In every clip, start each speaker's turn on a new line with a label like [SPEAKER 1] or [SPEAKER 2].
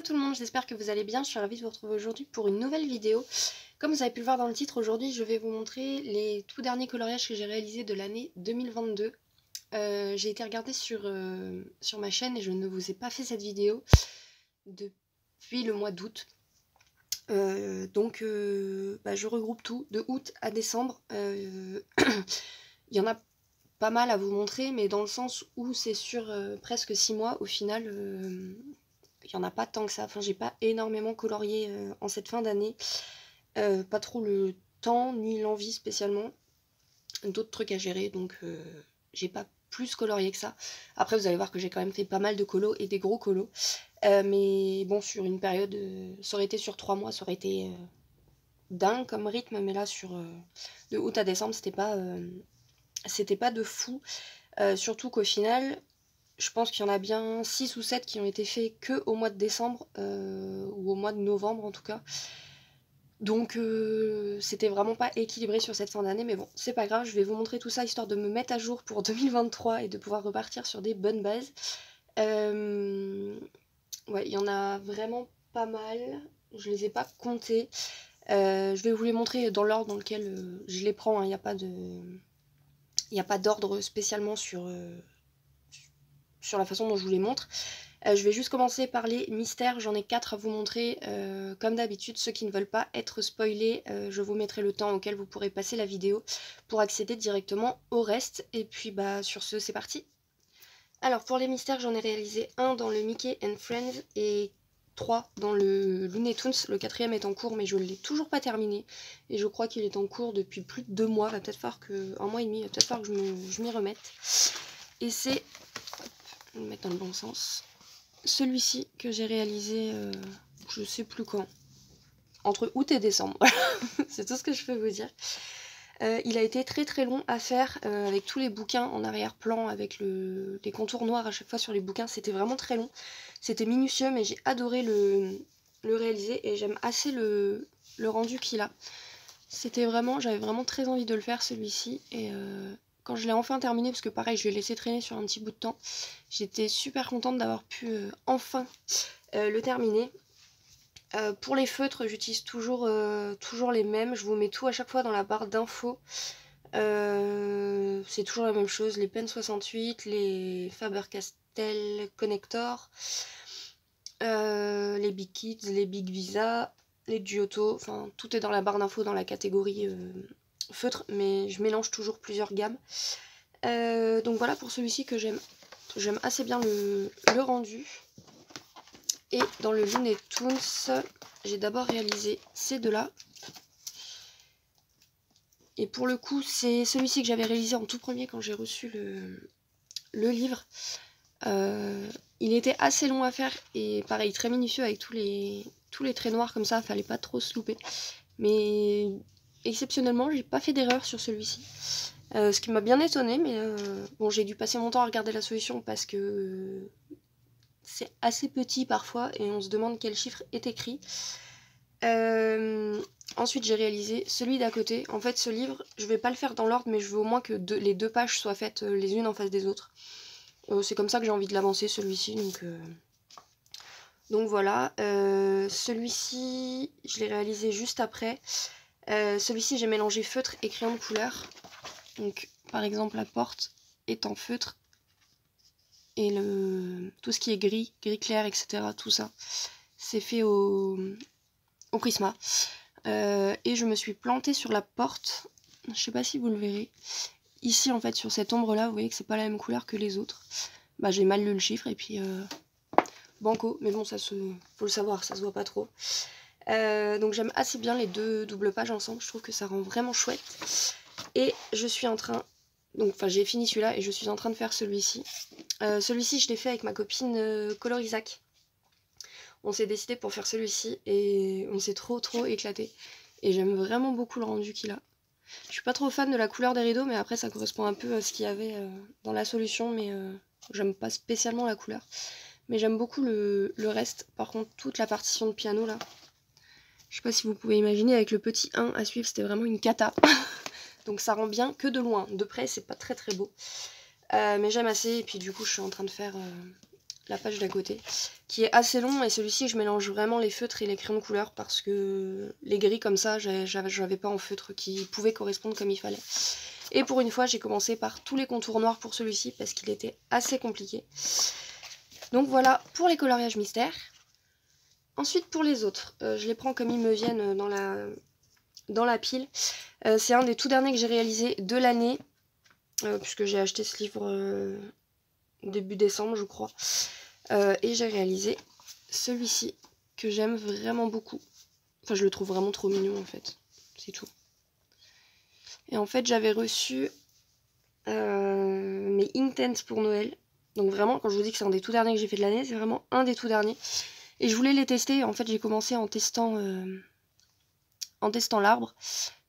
[SPEAKER 1] tout le monde, j'espère que vous allez bien, je suis ravie de vous retrouver aujourd'hui pour une nouvelle vidéo. Comme vous avez pu le voir dans le titre, aujourd'hui je vais vous montrer les tout derniers coloriages que j'ai réalisés de l'année 2022. J'ai été regarder sur ma chaîne et je ne vous ai pas fait cette vidéo depuis le mois d'août. Je regroupe tout, de août à décembre. Il y en a pas mal à vous montrer, mais dans le sens où c'est sur presque 6 mois, au final, il n'y en a pas tant que ça. Enfin, j'ai pas énormément colorié en cette fin d'année. Pas trop le temps ni l'envie spécialement. D'autres trucs à gérer, donc j'ai pas plus colorié que ça. Après, vous allez voir que j'ai quand même fait pas mal de colos et des gros colos. Mais bon, sur une période, ça aurait été sur 3 mois, ça aurait été dingue comme rythme, mais là, de août à décembre, c'était pas de fou. Surtout qu'au final, je pense qu'il y en a bien 6 ou 7 qui ont été faits que au mois de décembre, ou au mois de novembre en tout cas. Donc c'était vraiment pas équilibré sur cette fin d'année, mais bon, c'est pas grave, je vais vous montrer tout ça histoire de me mettre à jour pour 2023 et de pouvoir repartir sur des bonnes bases. Ouais, il y en a vraiment pas mal, je les ai pas comptés. Je vais vous les montrer dans l'ordre dans lequel je les prends, il n'y a pas d'ordre spécialement sur la façon dont je vous les montre. Je vais juste commencer par les mystères, j'en ai 4 à vous montrer. Comme d'habitude, ceux qui ne veulent pas être spoilés, je vous mettrai le temps auquel vous pourrez passer la vidéo pour accéder directement au reste. Et puis bah sur ce, c'est parti. Alors pour les mystères, j'en ai réalisé un dans le Mickey and Friends et 3 dans le Looney Tunes. Le 4e est en cours, mais je ne l'ai toujours pas terminé. Et je crois qu'il est en cours depuis plus de 2 mois, va peut-être falloir que... un mois et demi, va peut-être falloir que je m'y remette. Et c'est... je vais le mettre dans le bon sens. Celui-ci que j'ai réalisé, je sais plus quand, entre août et décembre, c'est tout ce que je peux vous dire. Il a été très très long à faire, avec tous les bouquins en arrière-plan, avec les contours noirs à chaque fois sur les bouquins, c'était vraiment très long. C'était minutieux, mais j'ai adoré le réaliser et j'aime assez le rendu qu'il a. J'avais vraiment très envie de le faire celui-ci, et quand je l'ai enfin terminé, parce que pareil, je l'ai laissé traîner sur un petit bout de temps, j'étais super contente d'avoir pu enfin le terminer. Pour les feutres, j'utilise toujours les mêmes. Je vous mets tout à chaque fois dans la barre d'infos. C'est toujours la même chose. Les Pen 68, les Faber-Castell Connector, les Big Kids, les Big Visa, les Giotto. Enfin, tout est dans la barre d'infos dans la catégorie feutre, mais je mélange toujours plusieurs gammes. Donc voilà pour celui-ci que j'aime assez bien le rendu. Et dans le Looney Tunes, j'ai d'abord réalisé ces deux-là. Et pour le coup, c'est celui-ci que j'avais réalisé en tout premier quand j'ai reçu le livre. Il était assez long à faire et pareil, très minutieux avec tous les traits noirs comme ça, fallait pas trop se louper. Mais exceptionnellement, j'ai pas fait d'erreur sur celui-ci. Ce qui m'a bien étonnée, mais bon, j'ai dû passer mon temps à regarder la solution parce que c'est assez petit parfois et on se demande quel chiffre est écrit. Ensuite j'ai réalisé celui d'à côté. En fait ce livre, je vais pas le faire dans l'ordre, mais je veux au moins que les 2 pages soient faites les unes en face des autres. C'est comme ça que j'ai envie de l'avancer celui-ci, donc voilà. Celui-ci je l'ai réalisé juste après. Celui-ci j'ai mélangé feutre et crayon de couleur. Donc par exemple la porte est en feutre et tout ce qui est gris clair, etc., tout ça c'est fait au Prisma. Et je me suis plantée sur la porte, je sais pas si vous le verrez, ici en fait sur cette ombre là, vous voyez que c'est pas la même couleur que les autres. Bah j'ai mal lu le chiffre et puis banco, mais bon faut le savoir, ça se voit pas trop. Donc j'aime assez bien les 2 doubles pages ensemble, je trouve que ça rend vraiment chouette. Et je suis en train, j'ai fini celui-là et je suis en train de faire celui-ci. Celui-ci je l'ai fait avec ma copine Colorisac. On s'est décidé pour faire celui-ci et on s'est trop éclaté. Et j'aime vraiment beaucoup le rendu qu'il a. Je suis pas trop fan de la couleur des rideaux, mais après ça correspond un peu à ce qu'il y avait dans la solution, mais j'aime pas spécialement la couleur. Mais j'aime beaucoup le reste. Par contre, toute la partition de piano là, je sais pas si vous pouvez imaginer, avec le petit 1 à suivre, c'était vraiment une cata. Donc ça rend bien que de loin. De près, c'est pas très beau. Mais j'aime assez, et puis du coup, je suis en train de faire la page d'à côté, qui est assez long, et celui-ci je mélange vraiment les feutres et les crayons de couleur parce que les gris comme ça, j'avais pas en feutre qui pouvait correspondre comme il fallait. Et pour une fois, j'ai commencé par tous les contours noirs pour celui-ci parce qu'il était assez compliqué. Donc voilà pour les coloriages mystères. Ensuite pour les autres, je les prends comme ils me viennent dans la pile. C'est un des tout derniers que j'ai réalisé de l'année, puisque j'ai acheté ce livre début décembre je crois. Et j'ai réalisé celui-ci que j'aime vraiment beaucoup. Enfin je le trouve vraiment trop mignon en fait, c'est tout. Et en fait j'avais reçu mes Inktense pour Noël. Donc vraiment quand je vous dis que c'est un des tout derniers que j'ai fait de l'année, c'est vraiment un des tout derniers. Et je voulais les tester, en fait j'ai commencé en testant l'arbre.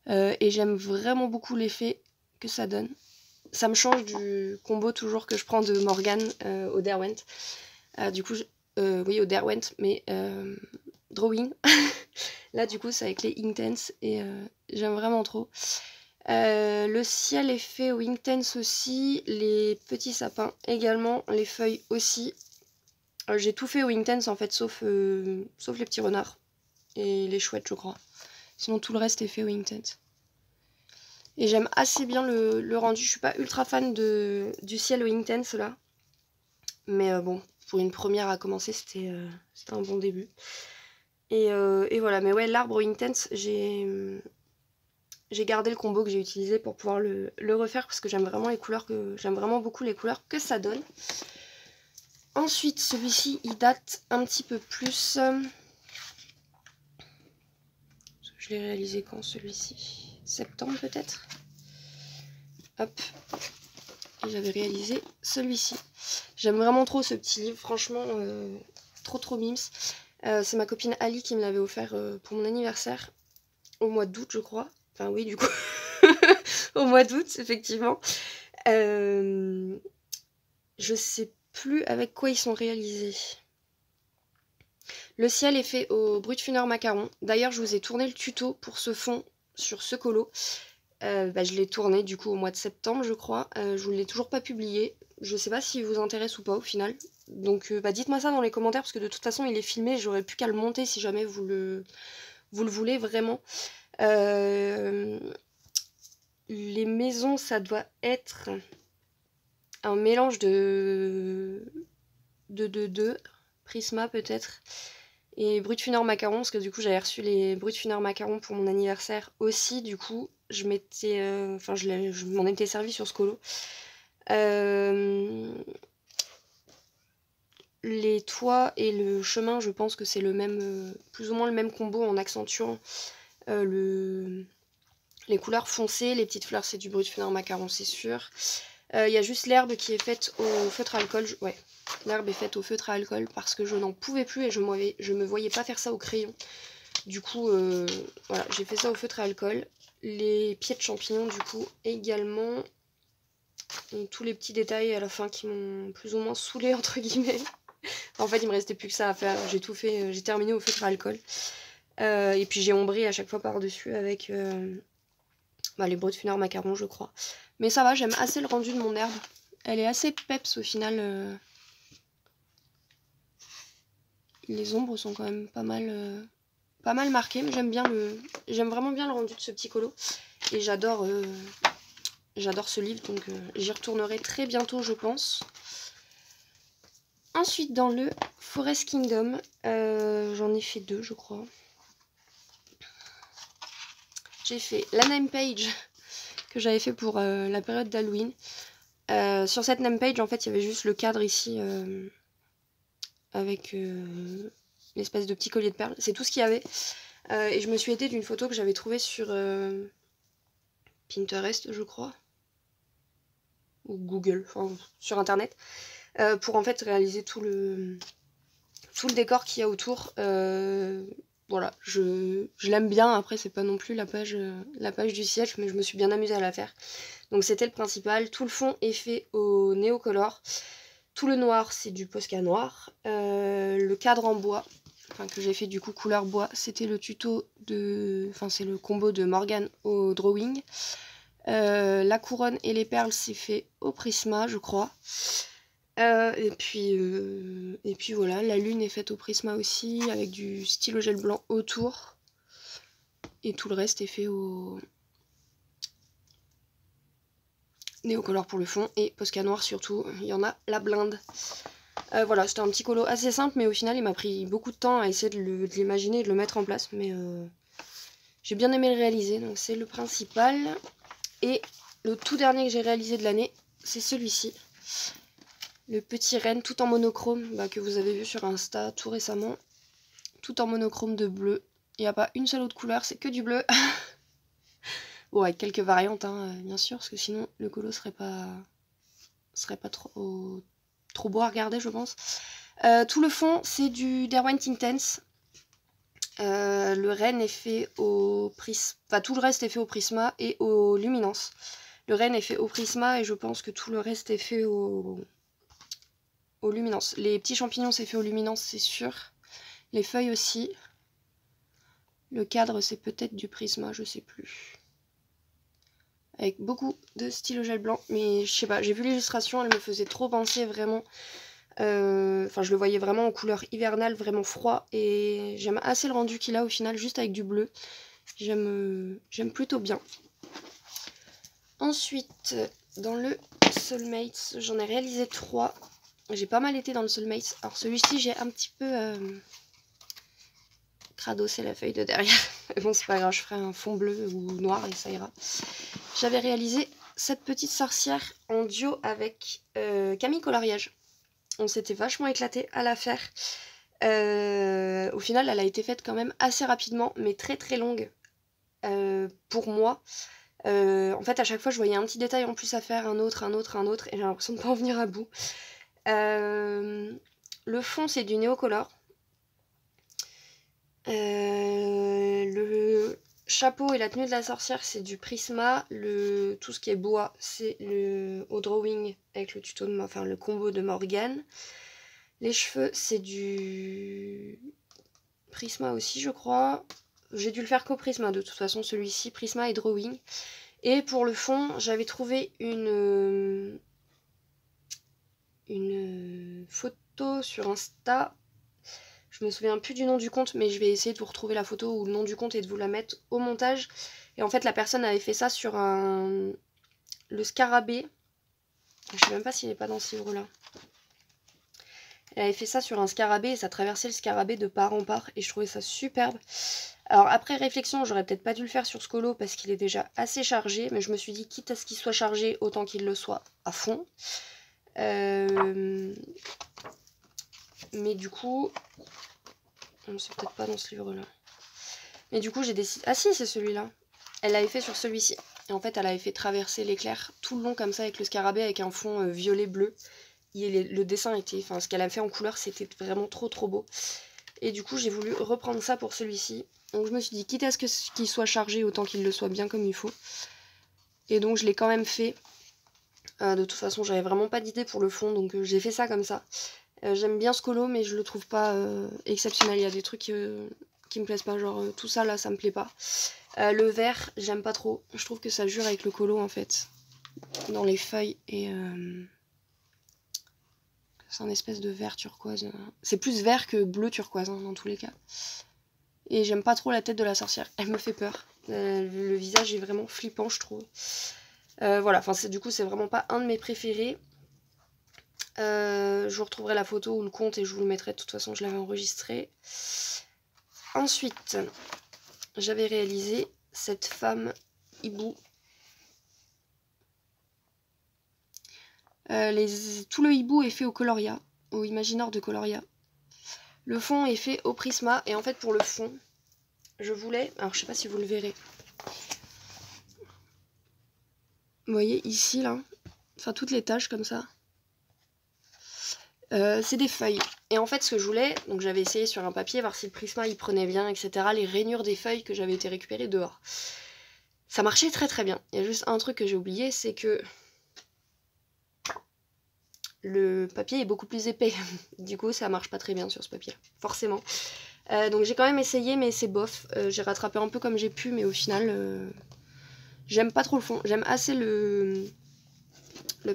[SPEAKER 1] Et j'aime vraiment beaucoup l'effet que ça donne. Ça me change du combo toujours que je prends de Morgan au Derwent. Du coup, oui au Derwent, mais Drawing. Là du coup c'est avec les Inktense et j'aime vraiment trop. Le ciel est fait au Inktense aussi, les petits sapins également, les feuilles aussi. J'ai tout fait au Inktense en fait, sauf les petits renards et les chouettes je crois. Sinon tout le reste est fait au Inktense. Et j'aime assez bien le rendu. Je suis pas ultra fan du ciel au Inktense là. Mais bon, pour une première à commencer, c'était un bon début. Et voilà, mais ouais, l'arbre au Inktense, j'ai gardé le combo que j'ai utilisé pour pouvoir le refaire parce que j'aime vraiment beaucoup les couleurs que ça donne. Ensuite, celui-ci, il date un petit peu plus. Je l'ai réalisé quand celui-ci? Septembre peut-être? Hop. Et j'avais réalisé celui-ci. J'aime vraiment trop ce petit livre, franchement, trop mimes. C'est ma copine Ali qui me l'avait offert pour mon anniversaire, au mois d'août je crois. Enfin oui du coup, au mois d'août effectivement. Je sais plus avec quoi ils sont réalisés. Le ciel est fait au Brutfunner Macaron. D'ailleurs je vous ai tourné le tuto pour ce fond sur ce colo. Je l'ai tourné du coup au mois de septembre je crois. Je vous l'ai toujours pas publié. Je sais pas s'il vous intéresse ou pas au final. Donc dites-moi ça dans les commentaires parce que de toute façon il est filmé. J'aurais plus qu'à le monter si jamais vous le voulez vraiment. Les maisons ça doit être un mélange de Prisma peut-être. Et Brutfunner Macaron, parce que du coup j'avais reçu les Brutfunner Macaron pour mon anniversaire aussi, du coup je m'étais, je m'en étais servi sur ce colo. Les toits et le chemin, je pense que c'est le même, plus ou moins le même combo en accentuant les couleurs foncées. Les petites fleurs c'est du Brutfunner Macaron c'est sûr. Il y a juste l'herbe qui est faite au feutre à alcool. Ouais, l'herbe est faite au feutre à alcool parce que je n'en pouvais plus et je me voyais pas faire ça au crayon. Du coup, voilà, j'ai fait ça au feutre à alcool. Les pieds de champignons, du coup, également. Donc, tous les petits détails à la fin qui m'ont plus ou moins saoulé entre guillemets. En fait, il me restait plus que ça à faire. J'ai tout fait, j'ai terminé au feutre à alcool. Et puis j'ai ombré à chaque fois par-dessus avec les Brutfunner Macaron, je crois. Mais ça va, j'aime assez le rendu de mon herbe. Elle est assez peps au final. Les ombres sont quand même pas mal marquées, mais j'aime vraiment bien le rendu de ce petit colo. Et j'adore ce livre, donc j'y retournerai très bientôt, je pense. Ensuite, dans le Forest Kingdom, j'en ai fait 2, je crois. J'ai fait la name page que j'avais fait pour la période d'Halloween. Sur cette name page, en fait, il y avait juste le cadre ici avec l'espèce de petit collier de perles. C'est tout ce qu'il y avait. Et je me suis aidée d'une photo que j'avais trouvée sur Pinterest, je crois. Ou Google, enfin sur internet. Pour en fait réaliser tout le décor qu'il y a autour. Voilà, je l'aime bien. Après, c'est pas non plus la page du siècle, mais je me suis bien amusée à la faire. Donc c'était le principal. Tout le fond est fait au Neocolor. Tout le noir, c'est du Posca noir. Le cadre en bois, que j'ai fait du coup couleur bois, c'était le tuto c'est le combo de Morgan au Drawing. La couronne et les perles, c'est fait au Prisma, je crois. Et puis voilà, la lune est faite au Prisma aussi, avec du stylo gel blanc autour. Et tout le reste est fait au Néocolor pour le fond. Et Posca noir surtout, il y en a la blinde. Voilà, c'était un petit colo assez simple, mais au final il m'a pris beaucoup de temps à essayer de l'imaginer et de le mettre en place. Mais j'ai bien aimé le réaliser, donc c'est le principal. Et le tout dernier que j'ai réalisé de l'année, c'est celui-ci. Le petit renne tout en monochrome que vous avez vu sur Insta tout récemment. Tout en monochrome de bleu. Il n'y a pas une seule autre couleur, c'est que du bleu. Bon, avec quelques variantes, hein, bien sûr, parce que sinon le colo serait pas trop beau à regarder, je pense. Tout le fond, c'est du Derwent Intense. Le renne est fait au Prisma. Enfin, tout le reste est fait au Prisma et au Luminance. Le renne est fait au Prisma et je pense que tout le reste est fait au Luminance. Les petits champignons, c'est fait au Luminance, c'est sûr. Les feuilles aussi. Le cadre, c'est peut-être du Prisma, je sais plus. Avec beaucoup de stylo gel blanc. Mais je sais pas, j'ai vu l'illustration, elle me faisait trop penser vraiment. Enfin, je le voyais vraiment en couleur hivernale, vraiment froid. Et j'aime assez le rendu qu'il a au final, juste avec du bleu. J'aime plutôt bien. Ensuite, dans le Soulmates, j'en ai réalisé 3. J'ai pas mal été dans le Soulmates. Alors celui-ci, j'ai un petit peu cradossé la feuille de derrière. Mais bon, c'est pas grave, je ferai un fond bleu ou noir et ça ira. J'avais réalisé cette petite sorcière en duo avec Camille Coloriage. On s'était vachement éclaté à la faire. Au final, elle a été faite quand même assez rapidement, mais très très longue pour moi. En fait, à chaque fois, je voyais un petit détail en plus à faire, un autre, et j'ai l'impression de ne pas en venir à bout. Le fond, c'est du Néocolor. Le chapeau et la tenue de la sorcière, c'est du Prisma. Tout ce qui est bois, c'est au drawing avec le tuto le combo de Morgane. Les cheveux, c'est du Prisma aussi, je crois. J'ai dû le faire qu'au Prisma, de toute façon, celui-ci, Prisma et drawing. Et pour le fond, j'avais trouvé une photo sur Insta. Je me souviens plus du nom du compte, mais je vais essayer de vous retrouver la photo ou le nom du compte et de vous la mettre au montage. Et en fait, la personne avait fait ça sur le scarabée. Je sais même pas s'il n'est pas dans ce livre-là. Elle avait fait ça sur un scarabée et ça traversait le scarabée de part en part. Et je trouvais ça superbe. Alors après réflexion, j'aurais peut-être pas dû le faire sur ce colo parce qu'il est déjà assez chargé. Mais je me suis dit, quitte à ce qu'il soit chargé, autant qu'il le soit à fond. Mais du coup... c'est peut-être pas dans ce livre-là. Mais du coup, j'ai décidé... Ah si, c'est celui-là. Elle l'avait fait sur celui-ci. Et en fait, elle avait fait traverser l'éclair tout le long comme ça avec le scarabée avec un fond violet-bleu. Le dessin était... Enfin, ce qu'elle a fait en couleur, c'était vraiment trop trop beau. Et du coup, j'ai voulu reprendre ça pour celui-ci. Donc je me suis dit, quitte à ce qu'il soit chargé, autant qu'il le soit bien comme il faut. Et donc, je l'ai quand même fait. De toute façon, j'avais vraiment pas d'idée pour le fond, donc j'ai fait ça comme ça. J'aime bien ce colo, mais je le trouve pas exceptionnel. Il y a des trucs qui me plaisent pas, genre tout ça là, ça me plaît pas. Le vert, j'aime pas trop. Je trouve que ça jure avec le colo en fait. Dans les feuilles et... c'est un espèce de vert turquoise. C'est plus vert que bleu turquoise hein, dans tous les cas. Et j'aime pas trop la tête de la sorcière. Elle me fait peur. Le visage est vraiment flippant, je trouve. Voilà, enfin du coup c'est vraiment pas un de mes préférés. Je vous retrouverai la photo ou le compte et je vous le mettrai. De toute façon, je l'avais enregistré. Ensuite, j'avais réalisé cette femme hibou. Tout le hibou est fait au Coloria, au Imaginor de Coloria. Le fond est fait au Prisma. Et en fait, pour le fond, je voulais... Alors, je sais pas si vous le verrez. Vous voyez, ici, là. Enfin, toutes les taches comme ça. C'est des feuilles. Et en fait, ce que je voulais, donc j'avais essayé sur un papier, voir si le Prisma il prenait bien, etc. Les rainures des feuilles que j'avais été récupérées dehors. Ça marchait très très bien. Il y a juste un truc que j'ai oublié, c'est que le papier est beaucoup plus épais. Du coup, ça marche pas très bien sur ce papier, forcément. Donc j'ai quand même essayé, mais c'est bof. J'ai rattrapé un peu comme j'ai pu, mais au final, j'aime pas trop le fond. J'aime assez le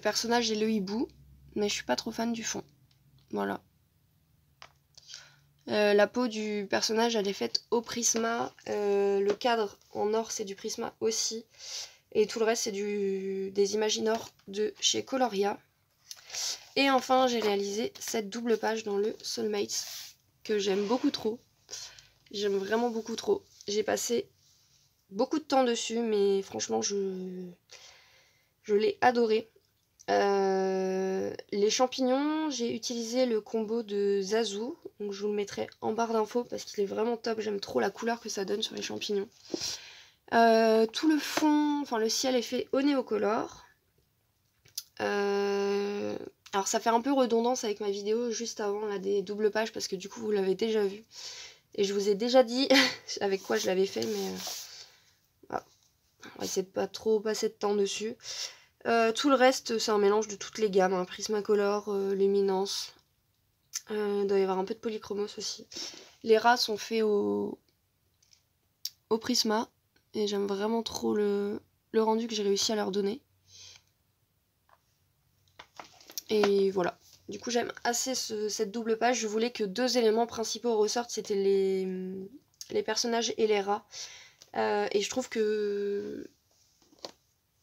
[SPEAKER 1] personnage et le hibou. mais je suis pas trop fan du fond. Voilà. La peau du personnage, elle est faite au Prisma. Le cadre en or, c'est du Prisma aussi. Et tout le reste, c'est des Imaginors de chez Coloria. Et enfin, j'ai réalisé cette double page dans le Soulmates, que j'aime beaucoup trop. J'aime vraiment beaucoup trop. J'ai passé beaucoup de temps dessus, mais franchement, je l'ai adoré. Les champignons, j'ai utilisé le combo de Zazu, donc je vous le mettrai en barre d'infos parce qu'il est vraiment top, j'aime trop la couleur que ça donne sur les champignons. Tout le fond, enfin le ciel est fait au néocolor. Alors ça fait un peu redondance avec ma vidéo juste avant là, des doubles pages parce que du coup vous l'avez déjà vu. Et je vous ai déjà dit avec quoi je l'avais fait, mais voilà. On va essayer de pas trop passer de temps dessus. Tout le reste, c'est un mélange de toutes les gammes, hein. Prismacolor, Luminance. Il doit y avoir un peu de polychromos aussi. Les rats sont faits au Prisma. Et j'aime vraiment trop le rendu que j'ai réussi à leur donner. Et voilà. Du coup, j'aime assez cette double page. Je voulais que 2 éléments principaux ressortent. C'était les personnages et les rats. Et je trouve que...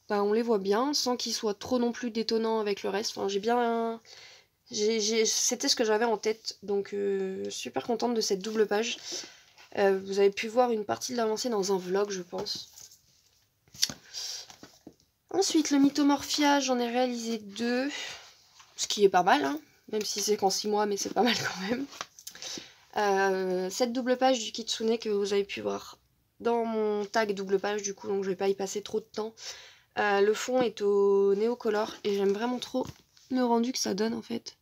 [SPEAKER 1] Bah, on les voit bien, sans qu'ils soient trop non plus détonnants avec le reste. Enfin, j'ai bien... C'était ce que j'avais en tête, donc super contente de cette double page. Vous avez pu voir une partie de l'avancée dans un vlog, je pense. Ensuite, le mythomorphia, j'en ai réalisé 2, ce qui est pas mal, hein, même si c'est qu'en 6 mois, mais c'est pas mal quand même. Cette double page du kitsune que vous avez pu voir dans mon tag double page, du coup, donc je vais pas y passer trop de temps. Le fond est au néocolor et j'aime vraiment trop le rendu que ça donne en fait.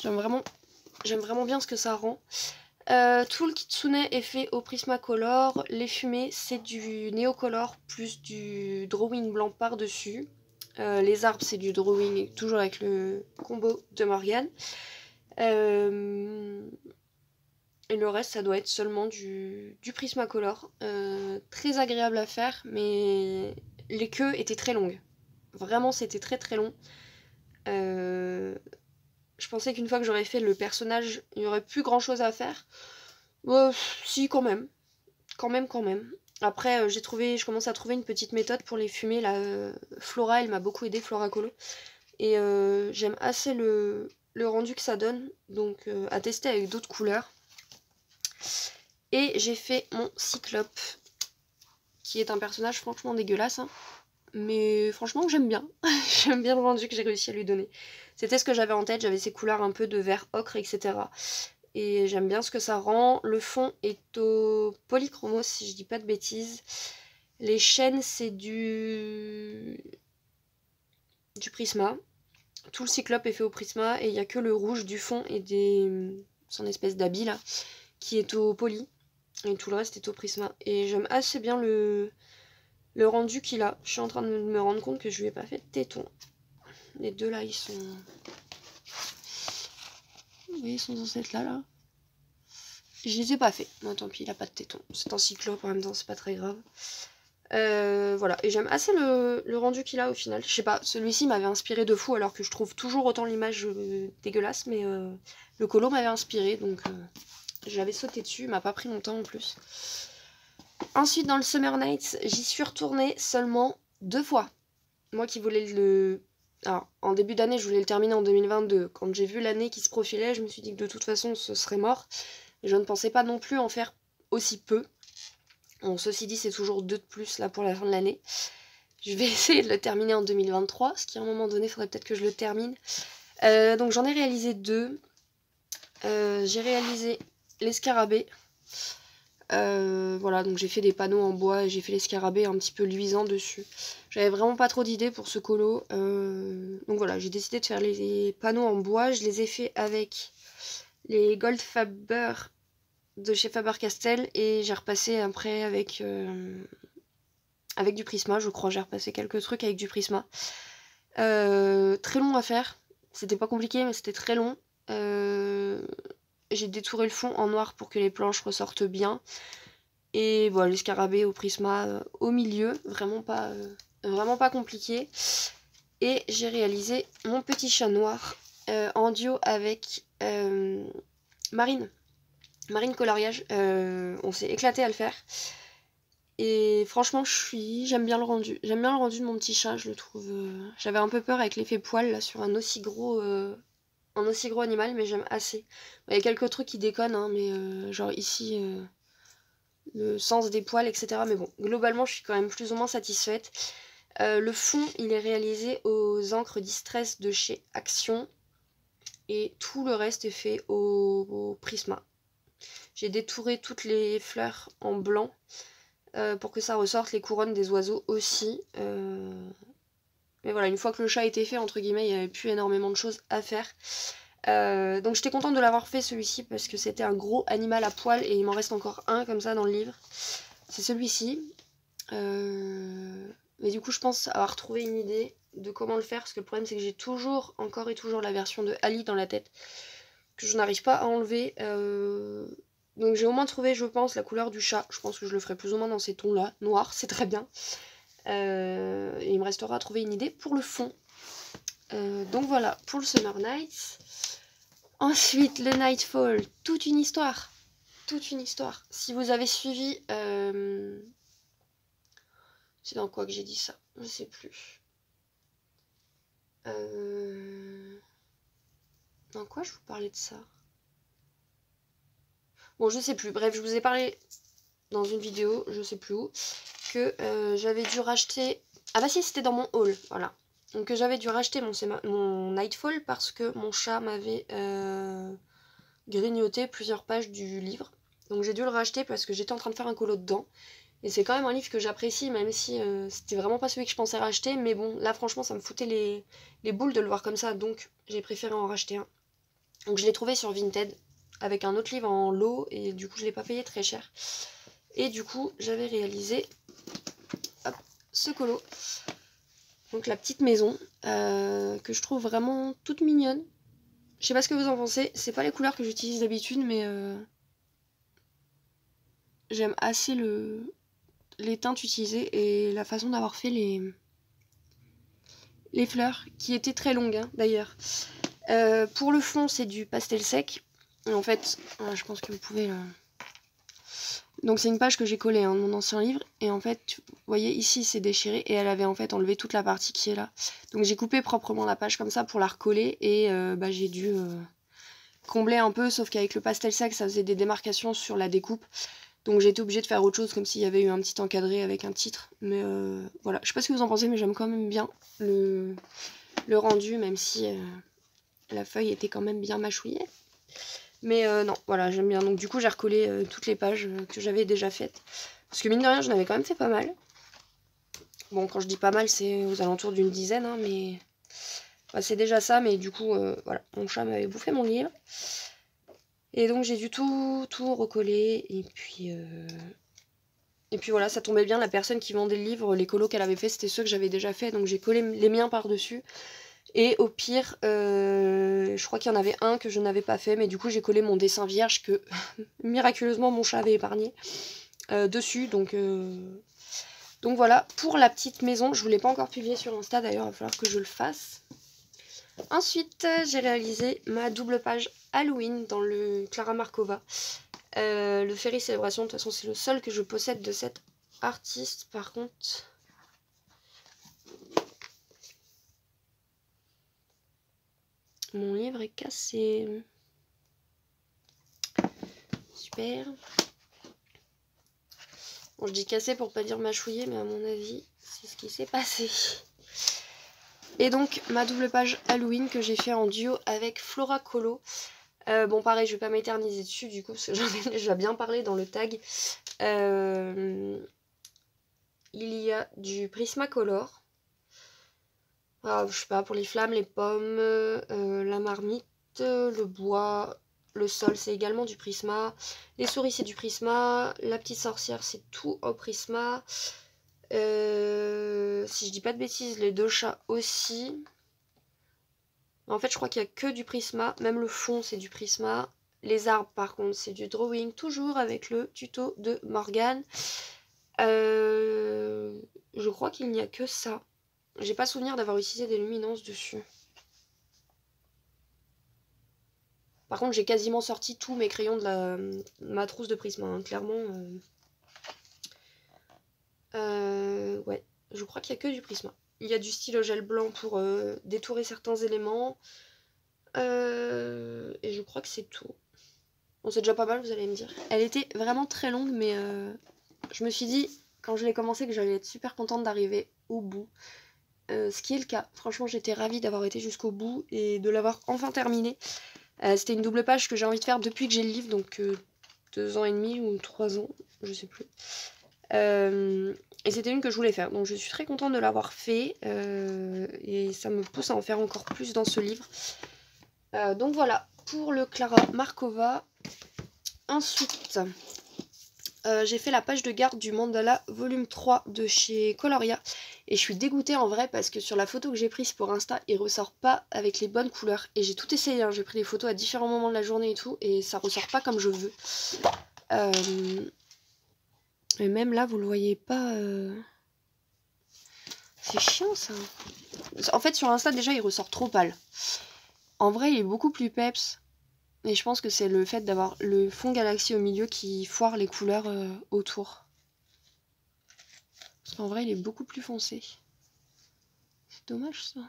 [SPEAKER 1] J'aime vraiment bien ce que ça rend. Tout le kitsune est fait au Prismacolor. Les fumées, c'est du néocolor plus du drawing blanc par-dessus. Les arbres, c'est du drawing, toujours avec le combo de Morgane. Et le reste, ça doit être seulement du Prismacolor. Très agréable à faire, mais les queues étaient très longues. Vraiment, c'était très très long. Je pensais qu'une fois que j'aurais fait le personnage, il n'y aurait plus grand chose à faire. Si, quand même. Quand même. Après, je commence à trouver une petite méthode pour les fumées. Là, Flora, elle m'a beaucoup aidé, Flora Colo. Et j'aime assez le rendu que ça donne. Donc, à tester avec d'autres couleurs. Et j'ai fait mon Cyclope, qui est un personnage franchement dégueulasse. Hein. Mais franchement, j'aime bien. J'aime bien le rendu que j'ai réussi à lui donner. C'était ce que j'avais en tête. J'avais ces couleurs un peu de vert ocre, etc. Et j'aime bien ce que ça rend. Le fond est au polychromos, si je dis pas de bêtises. Les chaînes, c'est du Prisma. Tout le cyclope est fait au Prisma. Et il n'y a que le rouge du fond et son espèce d'habit là, qui est au poly. Et tout le reste est au Prisma. Et j'aime assez bien le rendu qu'il a. Je suis en train de me rendre compte que je lui ai pas fait de téton. Les deux là, ils sont... Vous voyez, ils sont censés être là. Je les ai pas fait. Non, tant pis, il a pas de téton. C'est un cyclope en même temps, c'est pas très grave. Voilà, et j'aime assez le rendu qu'il a au final. Je sais pas, celui-ci m'avait inspiré de fou, alors que je trouve toujours autant l'image dégueulasse, mais le colo m'avait inspiré, donc j'avais sauté dessus, il m'a pas pris longtemps en plus. Ensuite, dans le Summer Nights, j'y suis retournée seulement 2 fois. Moi qui voulais le... Alors, en début d'année, je voulais le terminer en 2022. Quand j'ai vu l'année qui se profilait, je me suis dit que de toute façon, ce serait mort. Et je ne pensais pas non plus en faire aussi peu. Bon, ceci dit, c'est toujours 2 de plus là pour la fin de l'année. Je vais essayer de le terminer en 2023, ce qui à un moment donné, il faudrait peut-être que je le termine. Donc j'en ai réalisé 2. J'ai réalisé les scarabées. Voilà, donc j'ai fait des panneaux en bois et j'ai fait les scarabées un petit peu luisants dessus. J'avais vraiment pas trop d'idées pour ce colo. Donc voilà, j'ai décidé de faire les panneaux en bois. Je les ai fait avec les Gold Faber de chez Faber-Castell et j'ai repassé après avec du Prisma, je crois. J'ai repassé quelques trucs avec du Prisma. Très long à faire. C'était pas compliqué, mais c'était très long. J'ai détouré le fond en noir pour que les planches ressortent bien. Et voilà, les scarabées au Prisma au milieu. Vraiment pas compliqué. Et j'ai réalisé mon petit chat noir en duo avec Marine Coloriage. On s'est éclaté à le faire. Et franchement, j'aime bien le rendu. J'aime bien le rendu de mon petit chat, je le trouve. J'avais un peu peur avec l'effet poil là sur un aussi gros animal, mais j'aime assez. Il y a quelques trucs qui déconnent, hein, mais genre ici, le sens des poils, etc. Mais bon, globalement, je suis quand même plus ou moins satisfaite. Le fond, il est réalisé aux encres Distress de chez Action. Et tout le reste est fait au Prisma. J'ai détouré toutes les fleurs en blanc pour que ça ressorte, les couronnes des oiseaux aussi. Mais voilà, une fois que le chat était fait, entre guillemets, il n'y avait plus énormément de choses à faire. Donc j'étais contente de l'avoir fait celui-ci parce que c'était un gros animal à poil et il m'en reste encore un comme ça dans le livre. C'est celui-ci. Mais du coup je pense avoir trouvé une idée de comment le faire parce que le problème c'est que j'ai toujours, encore et toujours la version de Ali dans la tête que je n'arrive pas à enlever. Donc j'ai au moins trouvé, je pense, la couleur du chat. Je pense que je le ferai plus ou moins dans ces tons-là. Noir, c'est très bien. Et il me restera à trouver une idée pour le fond. Donc voilà, pour le Summer Nights. Ensuite, le Nightfall, toute une histoire. Toute une histoire. Si vous avez suivi... C'est dans quoi que j'ai dit ça? Je sais plus. Dans quoi je vous parlais de ça? Bon, je sais plus. Bref, je vous ai parlé dans une vidéo, je sais plus où, que j'avais dû racheter... Ah bah si, c'était dans mon haul, voilà. Donc j'avais dû racheter mon Nightfall parce que mon chat m'avait grignoté plusieurs pages du livre. Donc j'ai dû le racheter parce que j'étais en train de faire un colo dedans. Et c'est quand même un livre que j'apprécie, même si c'était vraiment pas celui que je pensais racheter. Mais bon, là franchement, ça me foutait les boules de le voir comme ça, donc j'ai préféré en racheter un. Donc je l'ai trouvé sur Vinted, avec un autre livre en lot, et du coup je l'ai pas payé très cher. Et du coup, j'avais réalisé hop, ce colo. Donc la petite maison, que je trouve vraiment toute mignonne. Je sais pas ce que vous en pensez, c'est pas les couleurs que j'utilise d'habitude, mais j'aime assez les teintes utilisées et la façon d'avoir fait les fleurs, qui étaient très longues hein, d'ailleurs. Pour le fond, c'est du pastel sec. Et en fait, je pense que vous pouvez... Donc c'est une page que j'ai collée hein, de mon ancien livre. Et en fait, vous voyez, ici c'est déchiré. Et elle avait en fait enlevé toute la partie qui est là. Donc j'ai coupé proprement la page comme ça pour la recoller. Et j'ai dû combler un peu. Sauf qu'avec le pastel sec, ça faisait des démarcations sur la découpe. Donc j'ai été obligée de faire autre chose, comme s'il y avait eu un petit encadré avec un titre. Mais voilà, je sais pas ce que vous en pensez, mais j'aime quand même bien le rendu, même si la feuille était quand même bien mâchouillée. Mais non, voilà, j'aime bien. Donc du coup, j'ai recollé toutes les pages que j'avais déjà faites. Parce que mine de rien, j'en avais quand même fait pas mal. Bon, quand je dis pas mal, c'est aux alentours d'une dizaine, hein, mais... Bah, c'est déjà ça, mais du coup, voilà, mon chat m'avait bouffé mon livre. Et donc j'ai dû tout recoller, et puis voilà, ça tombait bien, la personne qui vendait le livre, les colos qu'elle avait fait, c'était ceux que j'avais déjà fait, donc j'ai collé les miens par-dessus. Et au pire, je crois qu'il y en avait un que je n'avais pas fait, mais du coup j'ai collé mon dessin vierge que miraculeusement mon chat avait épargné dessus. Donc voilà, pour la petite maison, je ne vous l'ai pas encore publié sur Insta d'ailleurs, il va falloir que je le fasse. Ensuite, j'ai réalisé ma double page Halloween dans le Clara Markova. Le Fairy Célébration, de toute façon c'est le seul que je possède de cette artiste. Par contre... Mon livre est cassé. Super. Bon, je dis cassé pour pas dire mâchouillé, mais à mon avis, c'est ce qui s'est passé. Et donc, ma double page Halloween que j'ai fait en duo avec Flora Colo. Bon, pareil, je vais pas m'éterniser dessus, du coup, parce que j'en ai déjà bien parlé dans le tag. Il y a du Prismacolor. Je sais pas, pour les flammes, les pommes, la marmite, le bois, le sol, c'est également du Prisma. Les souris, c'est du Prisma. La petite sorcière, c'est tout au Prisma. Si je dis pas de bêtises, les deux chats aussi. En fait, je crois qu'il y a que du Prisma. Même le fond, c'est du Prisma. Les arbres, par contre, c'est du drawing. Toujours avec le tuto de Morgane. Je crois qu'il n'y a que ça. J'ai pas souvenir d'avoir utilisé des luminances dessus. Par contre, j'ai quasiment sorti tous mes crayons de ma trousse de Prisma, hein, clairement. Ouais, je crois qu'il y a que du Prisma. Il y a du stylo gel blanc pour détourer certains éléments. Et je crois que c'est tout. Bon, c'est déjà pas mal, vous allez me dire. Elle était vraiment très longue, mais je me suis dit, quand je l'ai commencé, que j'allais être super contente d'arriver au bout. Ce qui est le cas. Franchement, j'étais ravie d'avoir été jusqu'au bout et de l'avoir enfin terminé. C'était une double page que j'ai envie de faire depuis que j'ai le livre, donc 2 ans et demi ou 3 ans, je sais plus. Et c'était une que je voulais faire, donc je suis très contente de l'avoir fait et ça me pousse à en faire encore plus dans ce livre. Donc voilà, pour le Clara Markova. Ensuite, j'ai fait la page de garde du mandala volume 3 de chez Coloria. Et je suis dégoûtée en vrai parce que sur la photo que j'ai prise pour Insta, il ressort pas avec les bonnes couleurs. Et j'ai tout essayé, hein. J'ai pris des photos à différents moments de la journée et tout, et ça ressort pas comme je veux. Et même là, vous le voyez pas... C'est chiant ça. En fait, sur Insta, déjà, il ressort trop pâle. En vrai, il est beaucoup plus peps. Et je pense que c'est le fait d'avoir le fond galaxie au milieu qui foire les couleurs autour. Parce qu'en vrai, il est beaucoup plus foncé. C'est dommage ça.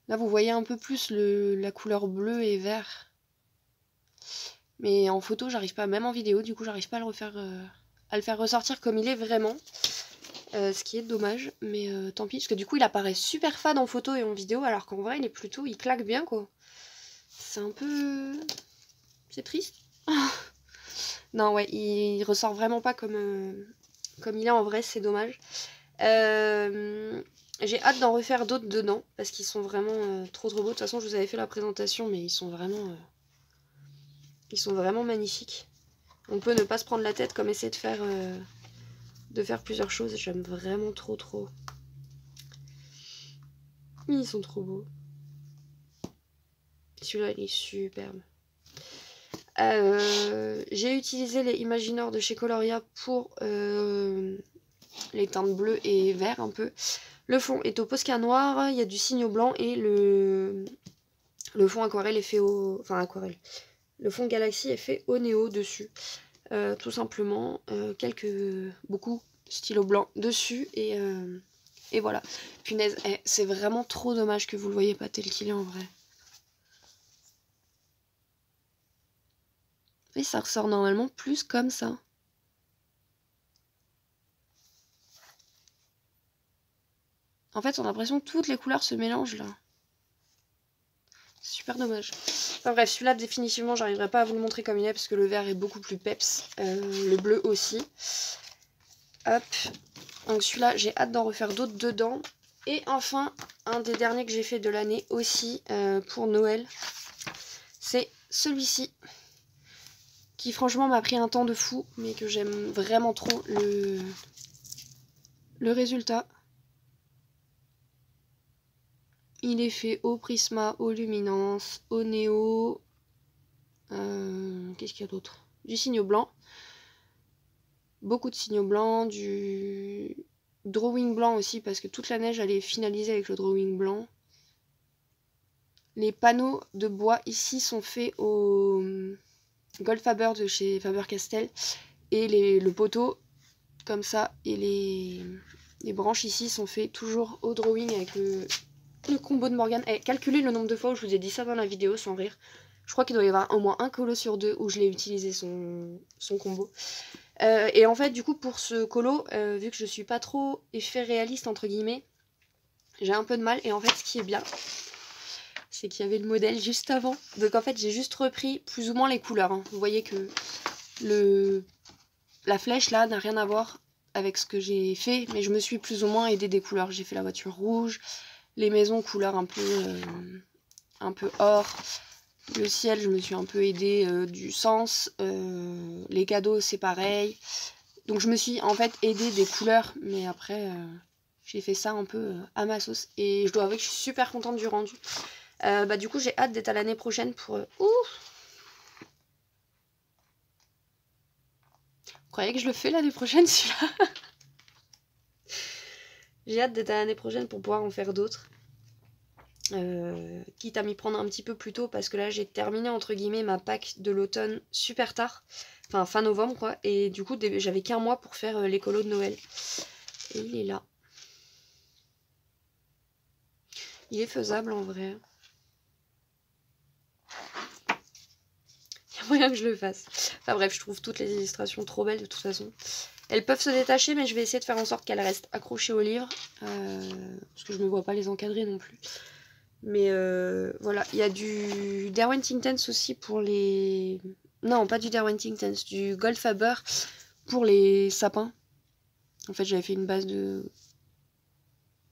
[SPEAKER 1] Là, vous voyez un peu plus la couleur bleu et vert. Mais en photo, j'arrive pas, même en vidéo, du coup, j'arrive pas à le faire ressortir comme il est vraiment. Ce qui est dommage, mais tant pis, parce que du coup, il apparaît super fade en photo et en vidéo, alors qu'en vrai, il claque bien, quoi. C'est un peu... C'est triste. Non, ouais, il ressort vraiment pas comme il est en vrai, c'est dommage. J'ai hâte d'en refaire d'autres dedans, parce qu'ils sont vraiment trop beaux. De toute façon, je vous avais fait la présentation, mais ils sont vraiment magnifiques. On peut ne pas se prendre la tête comme essayer de faire plusieurs choses. J'aime vraiment trop. Ils sont trop beaux. Celui-là, il est superbe. J'ai utilisé les Imaginors de chez Coloria pour les teintes bleues et vert un peu. Le fond est au Posca noir, il y a du signo blanc et le fond aquarelle est fait au... Enfin aquarelle. Le fond galaxie est fait au néo dessus. Tout simplement. Beaucoup stylo blanc dessus et voilà. Punaise, c'est vraiment trop dommage que vous le voyez pas tel qu'il est en vrai. Et ça ressort normalement plus comme ça. En fait, on a l'impression que toutes les couleurs se mélangent là. C'est super dommage. Enfin bref, celui-là, définitivement, j'arriverai pas à vous le montrer comme il est parce que le vert est beaucoup plus peps. Le bleu aussi. Hop. Donc celui-là, j'ai hâte d'en refaire d'autres dedans. Et enfin, un des derniers que j'ai fait de l'année aussi pour Noël, c'est celui-ci. Qui franchement m'a pris un temps de fou, mais que j'aime vraiment trop le résultat. Il est fait au Prisma, au Luminance, au Néo. Qu'est-ce qu'il y a d'autre? Du signo blanc. Beaucoup de signaux blancs, du drawing blanc aussi, parce que toute la neige elle est finalisée avec le drawing blanc. Les panneaux de bois ici sont faits au Goldfaber de chez Faber-Castell. Et le poteau, comme ça, et les branches ici sont faits toujours au drawing avec le combo de Morgane. Calculez le nombre de fois où je vous ai dit ça dans la vidéo sans rire. Je crois qu'il doit y avoir au moins un colo sur 2 où je l'ai utilisé son combo. Et en fait, du coup, pour ce colo, vu que je suis pas trop effet réaliste, entre guillemets, j'ai un peu de mal. Et en fait, ce qui est bien, c'est qu'il y avait le modèle juste avant. Donc en fait, j'ai juste repris plus ou moins les couleurs. Hein. Vous voyez que la flèche, là, n'a rien à voir avec ce que j'ai fait. Mais je me suis plus ou moins aidée des couleurs. J'ai fait la voiture rouge, les maisons couleur un peu or. Le ciel, je me suis un peu aidée du sens. Les cadeaux, c'est pareil. Donc je me suis en fait aidée des couleurs. Mais après, j'ai fait ça un peu à ma sauce. Et je dois avouer que je suis super contente du rendu. Du coup, j'ai hâte d'être à l'année prochaine pour... Vous croyez que je le fais l'année prochaine, celui-là? J'ai hâte d'être à l'année prochaine pour pouvoir en faire d'autres. Quitte à m'y prendre un petit peu plus tôt parce que là j'ai terminé entre guillemets ma pack de l'automne super tard, enfin fin novembre quoi, et du coup j'avais qu'un mois pour faire les colos de Noël. Et il est là. Il est faisable en vrai. Il y a moyen que je le fasse. Enfin bref, je trouve toutes les illustrations trop belles de toute façon. Elles peuvent se détacher, mais je vais essayer de faire en sorte qu'elles restent accrochées au livre. Parce que je ne me vois pas les encadrer non plus. Mais voilà, il y a du Derwent Intense aussi pour les... Non, pas du Derwent Intense, du Goldfaber pour les sapins. En fait, j'avais fait une base de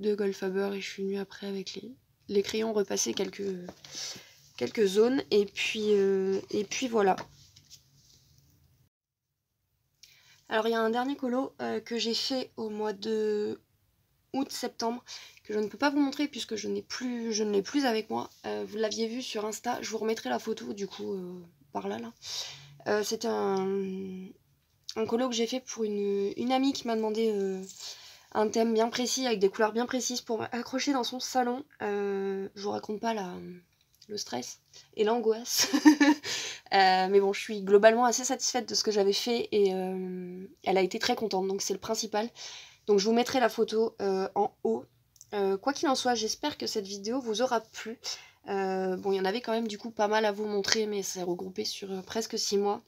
[SPEAKER 1] Goldfaber et je suis venue après avec les crayons repasser quelques zones. Et puis voilà. Alors il y a un dernier colo que j'ai fait au mois de août-septembre que je ne peux pas vous montrer puisque je ne l'ai plus avec moi. Vous l'aviez vu sur Insta, je vous remettrai la photo du coup par là. C'était un colo que j'ai fait pour une amie qui m'a demandé un thème bien précis avec des couleurs bien précises pour accrocher dans son salon. Je vous raconte pas le stress et l'angoisse. Mais bon, je suis globalement assez satisfaite de ce que j'avais fait et elle a été très contente, donc c'est le principal. Donc je vous mettrai la photo en haut. Quoi qu'il en soit, j'espère que cette vidéo vous aura plu. Bon, il y en avait quand même du coup pas mal à vous montrer, mais c'est regroupé sur presque 6 mois.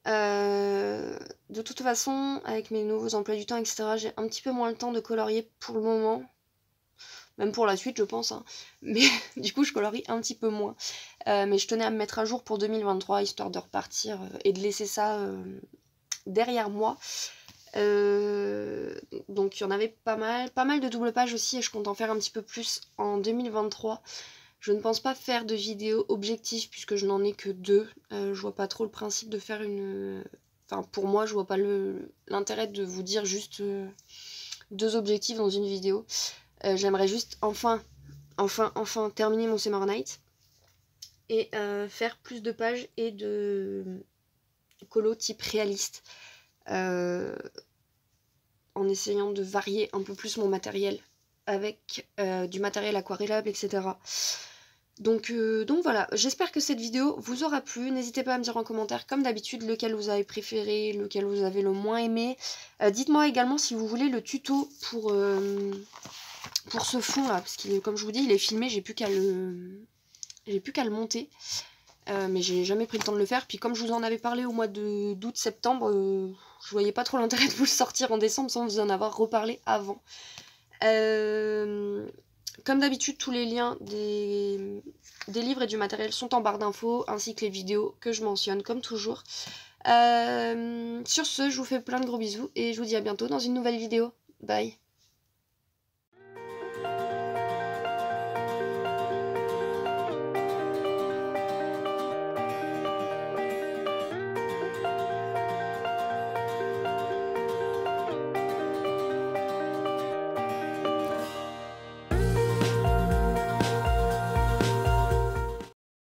[SPEAKER 1] De toute façon, avec mes nouveaux emplois du temps, etc., j'ai un petit peu moins le temps de colorier pour le moment. Même pour la suite, je pense. Hein. Mais du coup, je colorie un petit peu moins. Mais je tenais à me mettre à jour pour 2023, histoire de repartir et de laisser ça derrière moi. Donc il y en avait pas mal de double pages aussi et je compte en faire un petit peu plus en 2023. Je ne pense pas faire de vidéos objectifs puisque je n'en ai que 2. Je vois pas trop le principe de faire une... Enfin pour moi je vois pas l'intérêt de vous dire juste 2 objectifs dans une vidéo. J'aimerais juste enfin terminer mon Summer Night et faire plus de pages et de colo type réaliste. En essayant de varier un peu plus mon matériel avec du matériel aquarellable, etc. Donc voilà, j'espère que cette vidéo vous aura plu. N'hésitez pas à me dire en commentaire, comme d'habitude, lequel vous avez préféré, lequel vous avez le moins aimé. Dites-moi également si vous voulez le tuto pour ce fond là, parce que comme je vous dis, il est filmé, j'ai plus qu'à le monter. Mais j'ai jamais pris le temps de le faire. Puis comme je vous en avais parlé au mois d'août-septembre, je voyais pas trop l'intérêt de vous le sortir en décembre sans vous en avoir reparlé avant. Comme d'habitude, tous les liens des livres et du matériel sont en barre d'infos, ainsi que les vidéos que je mentionne comme toujours. Sur ce, je vous fais plein de gros bisous et je vous dis à bientôt dans une nouvelle vidéo. Bye!